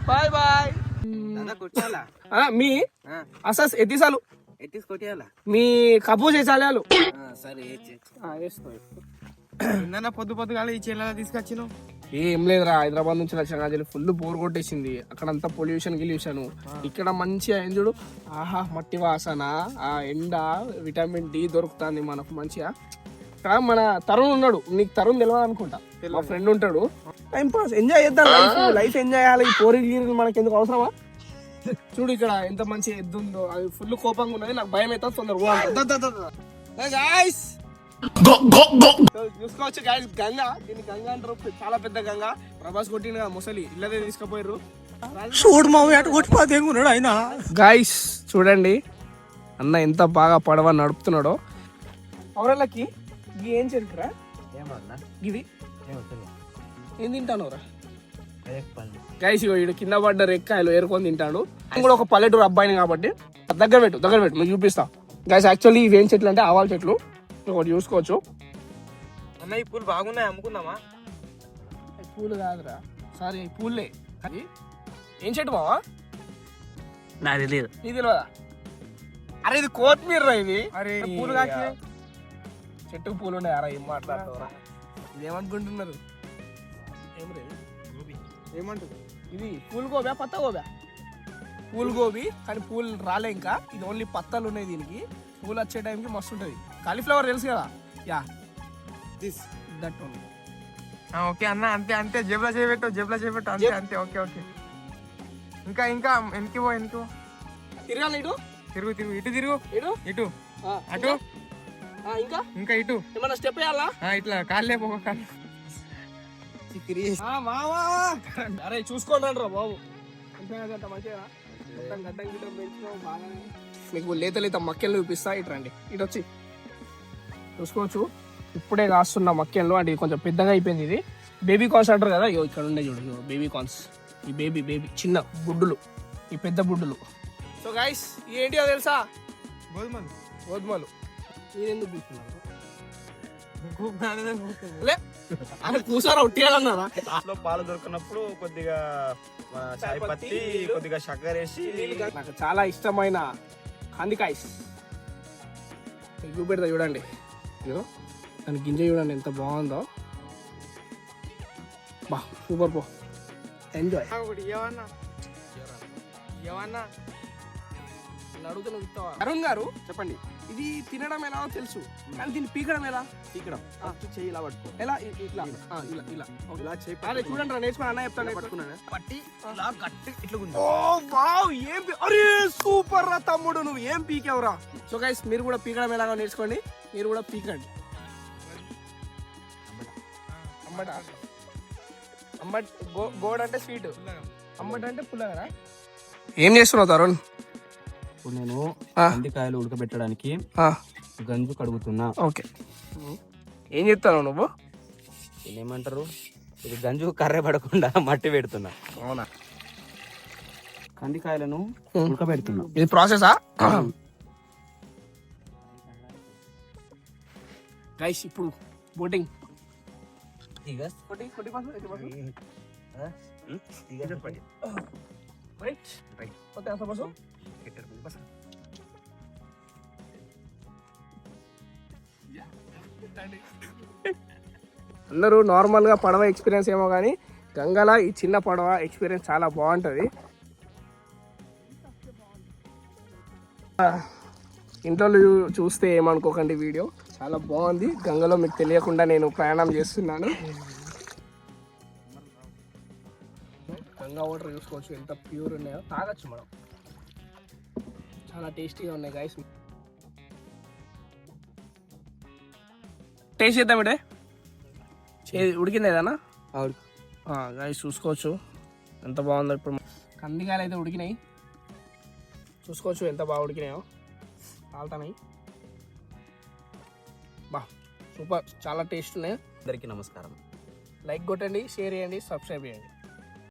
Bye bye. మీ అసస్ ఎత్తిసాలు మీ కబూజ్ వేసాలు పొద్దు పొద్దుగా ఈ చెల్లె తీసుకొచ్చినావు. ఏం లేదురా, హైదరాబాద్ నుంచి వచ్చిన ఫుల్ బోర్ కొట్టేసింది. అక్కడంతా పొల్యూషన్ గిల్యూషన్, ఇక్కడ మంచిగా చూడు, ఆహా మట్టి వాసన, ఆ ఎండ, విటమిన్ డి దొరుకుతుంది మనకు మంచిగా. ఇక్కడ మన తరుణ్ ఉన్నాడు, నీకు తరుణ్ తెలియదు అనుకుంటా, మా ఫ్రెండ్ ఉంటాడు. టైం పాస్ ఎంజాయ్ చేద్దాం, లైఫ్ ఎంజాయ్ చేయాలి. ఈ పోరీ గీరీలు మనకి ఎందుకు అవసరమా? చూడు ఇక్కడ ఎంత మంచి ఎద్దు ఉందో, అది ఫుల్ కోపంగా ఉన్నది, నాకు భయం అవుతుంది. తొందరగా చూసుకోవచ్చు గాయస్, గంగా, దీన్ని గంగా అంటారు, చాలా పెద్ద గంగా. ప్రభాస్ కొట్టిన ముసలి ఇల్లదే తీసుకుపోయారు. గాయస్ చూడండి అన్న ఎంత బాగా పడవ నడుపుతున్నాడో. అవరలకి ఏం చెరుకురా ఇది ఏం తింటానురా గైస్? ఇడు కింద పడ్డ రెక్కాయలు ఏరుకొని తింటాడు. కూడా ఒక పల్లెటూరు అబ్బాయిని కాబట్టి దగ్గర పెట్టు మీకు చూపిస్తా. గైస్ యాక్చువల్లీ ఇవి ఏం చెట్లు అంటే ఆవాల చెట్లు, ఒకటి చూసుకోవచ్చు. అన్న ఈ పూలు బాగున్నాయి, అమ్ముకుందామా? పూలు కాదురా, సారీ పూలే. అది ఏం చెట్టు మావా? నాకు తెలియదు. నీకు తెలియదా? అరే ఇది కొత్తిమీర రా, ఇది. అరే పూలు కాకి చెట్టుకు పూలు ఉన్నాయి. అరా ఏం మాట్లాడతారా, ఇదేమనుకుంటున్నారు? ఏం రే ఏమంటారు? ఇది పూల్ గోబా, పత్త గోబా? పూల్ గోబీ, కానీ పూలు రాలే ఇంకా. ఇది ఓన్లీ పత్తాలు ఉన్నాయి దీనికి. పూలు వచ్చే టైంకి మస్తు ఉంటుంది. కాలీఫ్లవర్ తెలుసు కదా? Yeah that only. ఓకే అన్న, అంతే అంతే. జేబులో చేయబెట్టు అంతే అంతే. Okay okay. ఇంకా ఇంకా వెనక్కి తిరగాలి. ఇటు తిరుగు ఇటు అటు ఇంకా ఇటు. ఏమన్నా స్టెప్ వేయాలా? ఇట్లా కాళ్ళే పో. అరే చూసుకోండి రా బాబు, మంచిగా మీకు లేత మక్కెళ్ళు చూపిస్తా. ఇటు రండి, ఇటు వచ్చి చూసుకోవచ్చు. ఇప్పుడే కాస్తున్న మక్కెళ్ళు, అంటే కొంచెం పెద్దగా అయిపోయింది. ఇది బేబీ కార్న్స్ అంటారు కదా, ఇక్కడ ఉండే చూడు బేబీ కార్న్స్. ఈ బేబీ చిన్న బుడ్డులు, ఈ పెద్ద బుడ్డులు. సో గైస్ ఏంటి తెలుసా? గోధుమలు. మీరెందుకు తీసుకున్నారు? కూసారా ఉట్టియాలన్నారా? పాలు దొరికినప్పుడు కొద్దిగా చాయ్ పత్తి, కొద్దిగా చక్కెర వేసి. నాకు చాలా ఇష్టమైన కందికాయస్ చూపెడతా చూడండి. దాని గింజ చూడండి ఎంత బాగుందో. బా సూపర్ పో, ఎంజాయ్. అరుణ్ గారు చెప్పండి, ఇది తినడం ఎలా తెలుసు, కానీ దీన్ని పీకడం ఎలా? చెయ్యి ఇలా పట్టుకో. ఎలా? ఇట్లా చూడండి, నేర్చుకుని అన్న చెప్తాను. పట్టి ఇలా గట్టి ఇట్లా ఉంది. ఓ వావ్, ఏం అరే సూపర్ రా తమ్ముడు, నువ్వు ఏం పీకేవరా. సో గైస్ మీరు కూడా పీకడం ఎలాగో నేర్చుకోండి, మీరు కూడా పీకండి. అమ్మట్ గోడ్ అంటే స్వీట్, అమ్మట్ అంటే పుల్లగా. ఏం చేస్తున్నావు తరుణ్? ఇప్పుడు నేను కందికాయలు ఉడకబెట్టడానికి గంజు కడుగుతున్నా. ఓకే, ఏం చెప్తాను నువ్వు? ఏమంటారు, ఇది గంజు కర్ర పడకుండా మట్టి పెడుతున్నా. అవునా? కందికాయలను ఉడకబెడుతున్నా. ఇది ప్రాసెసా? గైస్ ఇప్పుడు బోటింగ్. అందరూ నార్మల్ గా పడవ ఎక్స్పీరియన్స్ ఏమో కానీ గంగల ఈ చిన్న పడవ ఎక్స్పీరియన్స్ చాలా బాగుంటుంది. ఇంట్లో చూస్తే ఏమనుకోకండి, వీడియో చాలా బాగుంది. గంగలో మీకు తెలియకుండా నేను ప్రయాణం చేస్తున్నాను. గంగా వాటర్ చూసుకోవచ్చు ఎంత ప్యూర్ ఉన్నాయో, తాగొచ్చు మనం. చాలా టేస్టీగా ఉన్నాయి గైస్. టేస్ట్ చేద్దాం. ఇడే ఉడికింది ఏదన్నా గైస్, చూసుకోవచ్చు ఎంత బాగుందో. ఇప్పుడు కందికాయలు అయితే ఉడికినాయి, చూసుకోవచ్చు ఎంత బాగా ఉడికినాయో, కాలుతున్నాయి. బా సూపర్, చాలా టేస్ట్ ఉన్నాయి. అందరికీ నమస్కారం. లైక్ కొట్టండి, షేర్ చేయండి, సబ్స్క్రైబ్ చేయండి.